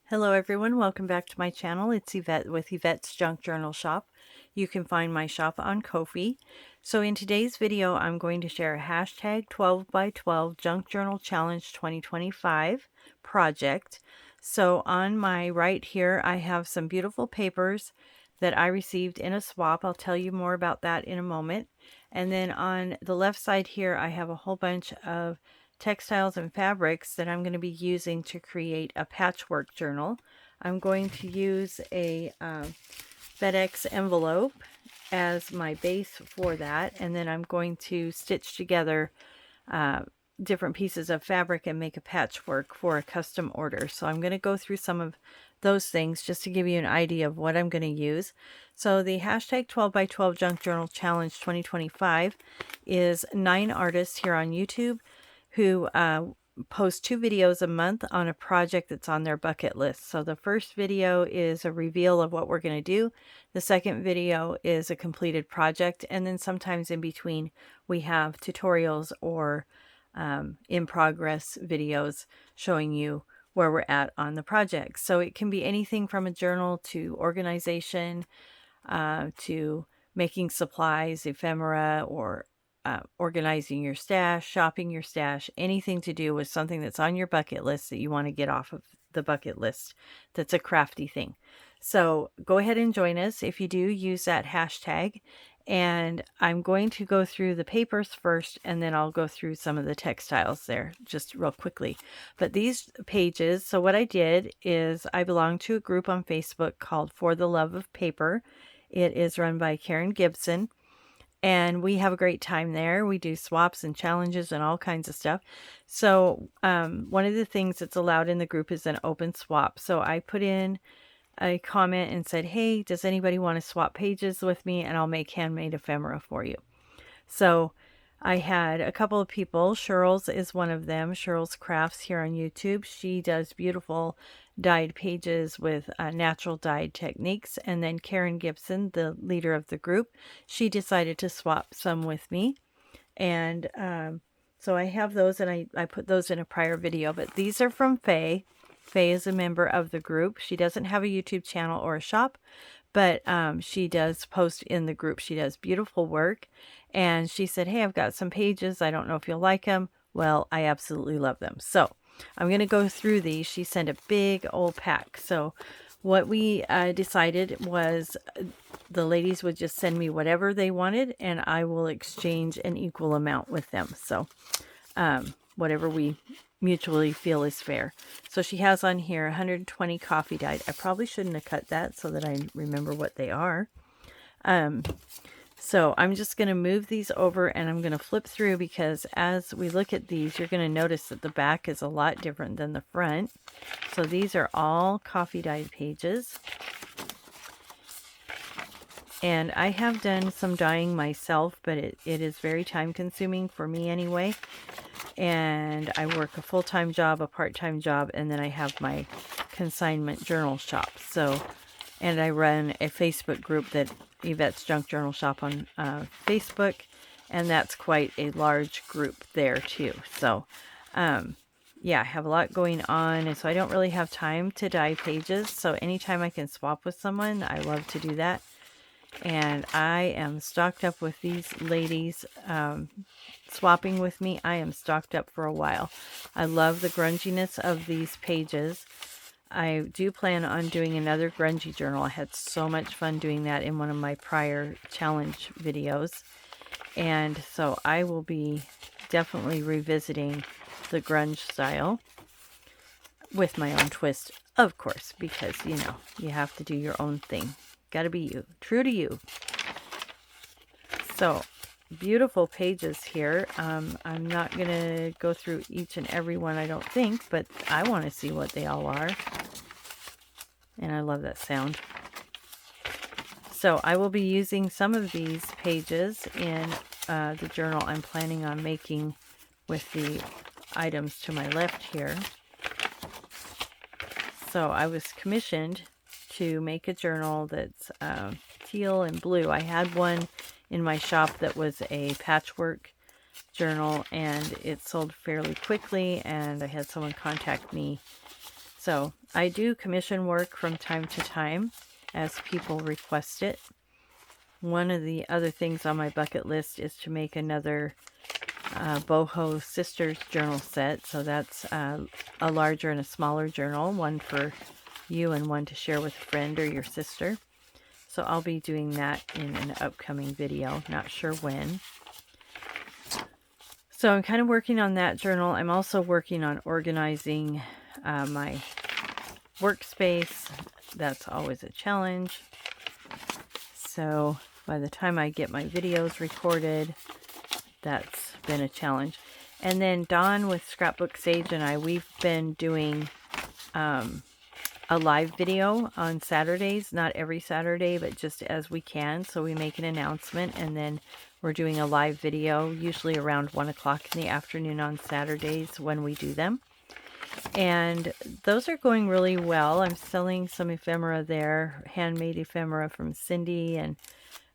Hello everyone, welcome back to my channel. It's Yvette with Yvette's Junk Journal Shop. You can find my shop on Ko-fi. So in today's video, I'm going to share a hashtag 12 by 12 Junk Journal Challenge 2025 project. So on my right here, I have some beautiful papers that I received in a swap. I'll tell you more about that in a moment. And then on the left side here, I have a whole bunch of textiles and fabrics that I'm going to be using to create a patchwork journal. I'm going to use a FedEx envelope as my base for that, and then I'm going to stitch together different pieces of fabric and make a patchwork for a custom order. So I'm going to go through some of those things just to give you an idea of what I'm going to use. So the hashtag 12 by 12 Junk Journal Challenge 2025 is 9 artists here on YouTube who post 2 videos a month on a project that's on their bucket list. So the first video is a reveal of what we're going to do. The second video is a completed project. And then sometimes in between we have tutorials or in progress videos showing you where we're at on the project. So it can be anything from a journal to organization to making supplies, ephemera, or organizing your stash, shopping your stash, anything to do with something that's on your bucket list that you want to get off of the bucket list that's a crafty thing. So go ahead and join us. If you do, use that hashtag. And I'm going to go through the papers first, and then I'll go through some of the textiles there just real quickly. But these pages, so what I did is I belong to a group on Facebook called For the Love of Paper. It is run by Karen Gibson, and we have a great time there. We do swaps and challenges and all kinds of stuff. So one of the things that's allowed in the group is an open swap. So I put in a comment and said, hey, does anybody want to swap pages with me, and I'll make handmade ephemera for you. So I had a couple of people. Cheryl's is one of them. Cheryl's Crafts here on YouTube. She does beautiful dyed pages with natural dyed techniques. And then Karen Gibson, the leader of the group, she decided to swap some with me. And so I have those, and I put those in a prior video. But these are from Faye. Faye is a member of the group. She doesn't have a YouTube channel or a shop, but she does post in the group. She does beautiful work, and she said, hey, I've got some pages. I don't know if you'll like them. Well, I absolutely love them. So I'm going to go through these. She sent a big old pack. So what we decided was the ladies would just send me whatever they wanted, and I will exchange an equal amount with them. So whatever we mutually feel is fair. So she has on here 120 coffee dyed. I probably shouldn't have cut that so that I remember what they are. So I'm just going to move these over, and I'm going to flip through, because as we look at these, you're going to notice that the back is a lot different than the front. So these are all coffee dyed pages. And I have done some dyeing myself, but it is very time consuming for me anyway. And I work a full-time job, a part-time job, and then I have my consignment journal shop. So, and I run a Facebook group, that Yvette's Junk Journal Shop on Facebook, and that's quite a large group there too. So, yeah, I have a lot going on, and so I don't really have time to dye pages. So anytime I can swap with someone, I love to do that. And I am stocked up with these ladies swapping with me. I am stocked up for a while. I love the grunginess of these pages. I do plan on doing another grungy journal. I had so much fun doing that in one of my prior challenge videos. And so I will be definitely revisiting the grunge style with my own twist, of course, because, you know, you have to do your own thing. Gotta be you, true to you. So beautiful pages here. I'm not gonna go through each and every one, I don't think, but I want to see what they all are. And I love that sound. So I will be using some of these pages in the journal I'm planning on making with the items to my left here. So I was commissioned to make a journal that's teal and blue. I had one in my shop that was a patchwork journal, and it sold fairly quickly, and I had someone contact me So I do commission work from time to time as people request it. One of the other things on my bucket list is to make another boho sisters journal set. So that's a larger and a smaller journal, one for you and one to share with a friend or your sister. So I'll be doing that in an upcoming video, not sure when. So I'm kind of working on that journal. I'm also working on organizing my workspace. That's always a challenge. So by the time I get my videos recorded, that's been a challenge. And then Dawn with Scrapbook Sage and I, we've been doing a live video on Saturdays, not every Saturday, but just as we can. So we make an announcement and then we're doing a live video, usually around 1 o'clock in the afternoon on Saturdays when we do them. And those are going really well. I'm selling some ephemera there, handmade ephemera from Cindy and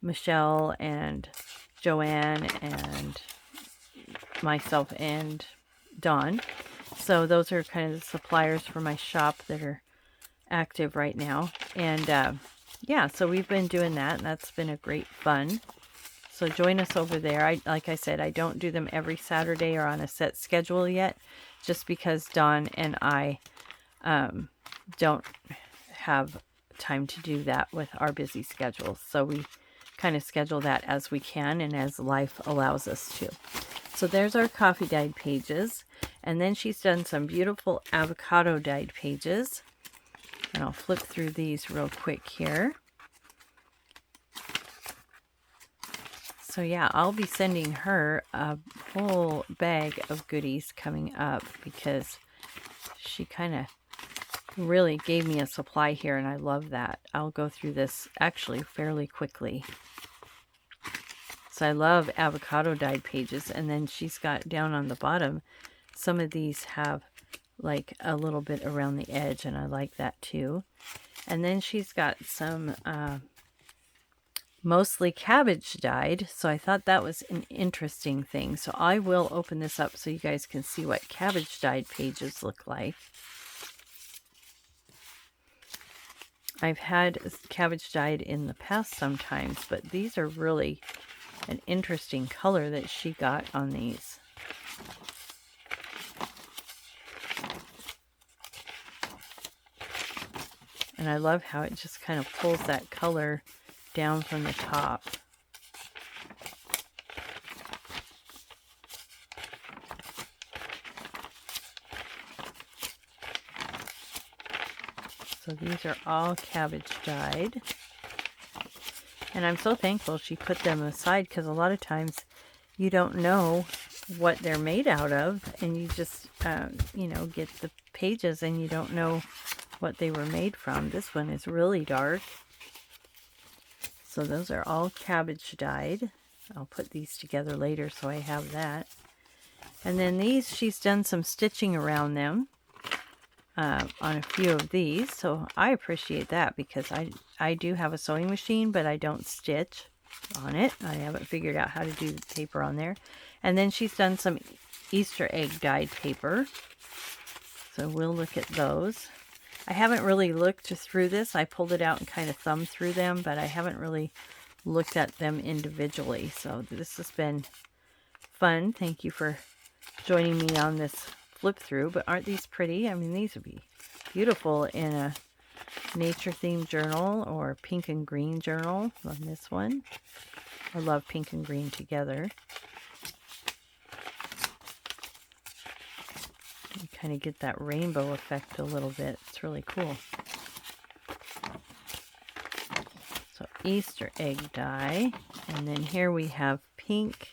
Michelle and Joan and myself and Dawn. So those are kind of the suppliers for my shop that are active right now. And yeah, so we've been doing that, and that's been a great fun. So join us over there. Like I said, I don't do them every Saturday or on a set schedule yet, just because Dawn and I don't have time to do that with our busy schedules. So we kind of schedule that as we can and as life allows us to. So there's our coffee dyed pages. And then she's done some beautiful avocado dyed pages. And I'll flip through these real quick here. So yeah, I'll be sending her a whole bag of goodies coming up because she kind of really gave me a supply here and I love that. I'll go through this actually fairly quickly. So I love avocado dyed pages, and then she's got down on the bottom, some of these have like a little bit around the edge and I like that too. And then she's got some mostly cabbage dyed, so I thought that was an interesting thing. So I will open this up so you guys can see what cabbage dyed pages look like. I've had cabbage dyed in the past sometimes, but these are really an interesting color that she got on these. And I love how it just kind of pulls that color down from the top. So these are all cabbage dyed. And I'm so thankful she put them aside, because a lot of times you don't know what they're made out of, and you just, you know, get the pages and you don't know what they were made from. This one is really dark. So those are all cabbage dyed. I'll put these together later so I have that. And then these, she's done some stitching around them on a few of these. So I appreciate that, because I do have a sewing machine, but I don't stitch on it. I haven't figured out how to do the paper on there. And then she's done some Easter egg dyed paper. So we'll look at those. I haven't really looked through this. I pulled it out and kind of thumbed through them, but I haven't really looked at them individually. So this has been fun. Thank you for joining me on this flip through. But aren't these pretty? I mean, these would be beautiful in a nature themed journal or pink and green journal on this one. I love pink and green together. You kind of get that rainbow effect a little bit. It's really cool. So Easter egg dye. And then here we have pink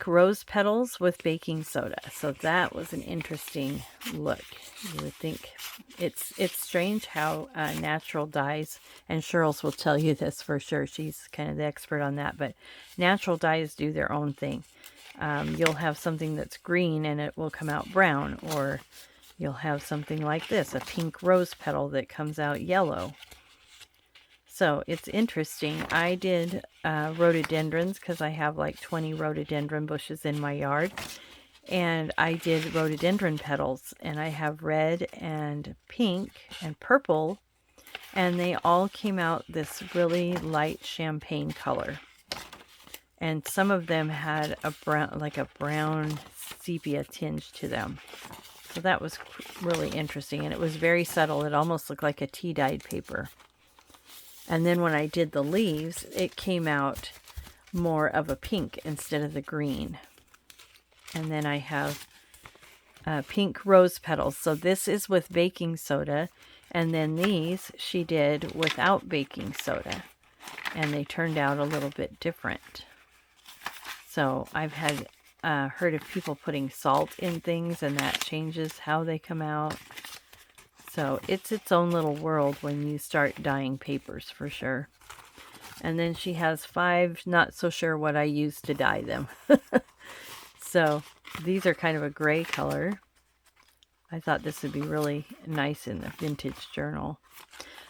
rose petals with baking soda. So that was an interesting look. You would think it's strange how natural dyes, and Cheryl's will tell you this for sure. She's kind of the expert on that, but natural dyes do their own thing. You'll have something that's green and it will come out brown, or you'll have something like this, a pink rose petal that comes out yellow. So it's interesting. I did rhododendrons because I have like 20 rhododendron bushes in my yard. And I did rhododendron petals, and I have red and pink and purple, and they all came out this really light champagne color. And some of them had a brown, like a brown sepia tinge to them. So that was really interesting, and it was very subtle. It almost looked like a tea-dyed paper. And then when I did the leaves, it came out more of a pink instead of the green. And then I have pink rose petals. So this is with baking soda, and then these she did without baking soda, and they turned out a little bit different. So I've had heard of people putting salt in things, and that changes how they come out. So it's its own little world when you start dyeing papers, for sure. And then she has 5, not so sure what I used to dye them. So these are kind of a gray color. I thought this would be really nice in the vintage journal.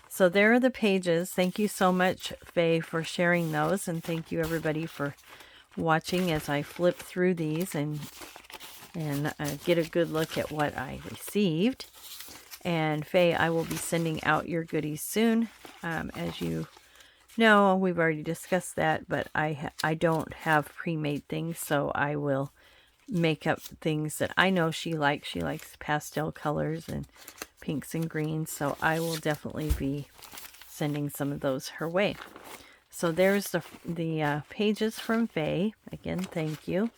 So there are the pages. Thank you so much, Faye, for sharing those. And thank you, everybody, for watching as I flip through these and get a good look at what I received. And Faye, I will be sending out your goodies soon. As you know, we've already discussed that, but I don't have pre-made things, so I will make up things that I know she likes. She likes pastel colors and pinks and greens, so I will definitely be sending some of those her way. So there's the pages from Faye. Again, thank you.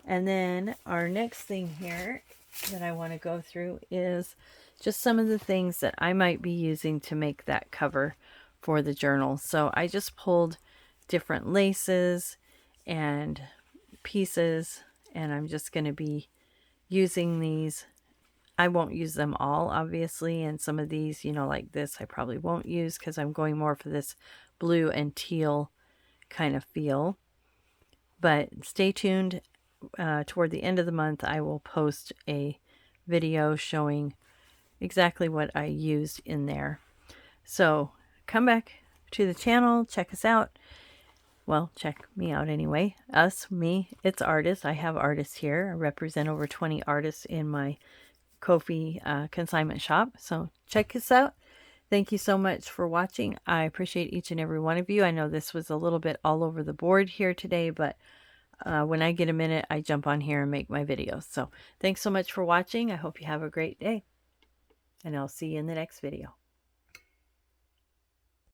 And then our next thing here that I want to go through is just some of the things that I might be using to make that cover for the journal. So I just pulled different laces and pieces, and I'm just going to be using these. I won't use them all, obviously, and some of these, you know, like this, I probably won't use because I'm going more for this blue and teal kind of feel. But stay tuned. Toward the end of the month, I will post a video showing exactly what I used in there. So come back to the channel, check us out. Well, check me out anyway. Me, it's artists. I have artists here. I represent over 20 artists in my Ko-fi consignment shop. So check us out. Thank you so much for watching. I appreciate each and every one of you. I know this was a little bit all over the board here today, but when I get a minute, I jump on here and make my videos. So thanks so much for watching. I hope you have a great day, and I'll see you in the next video.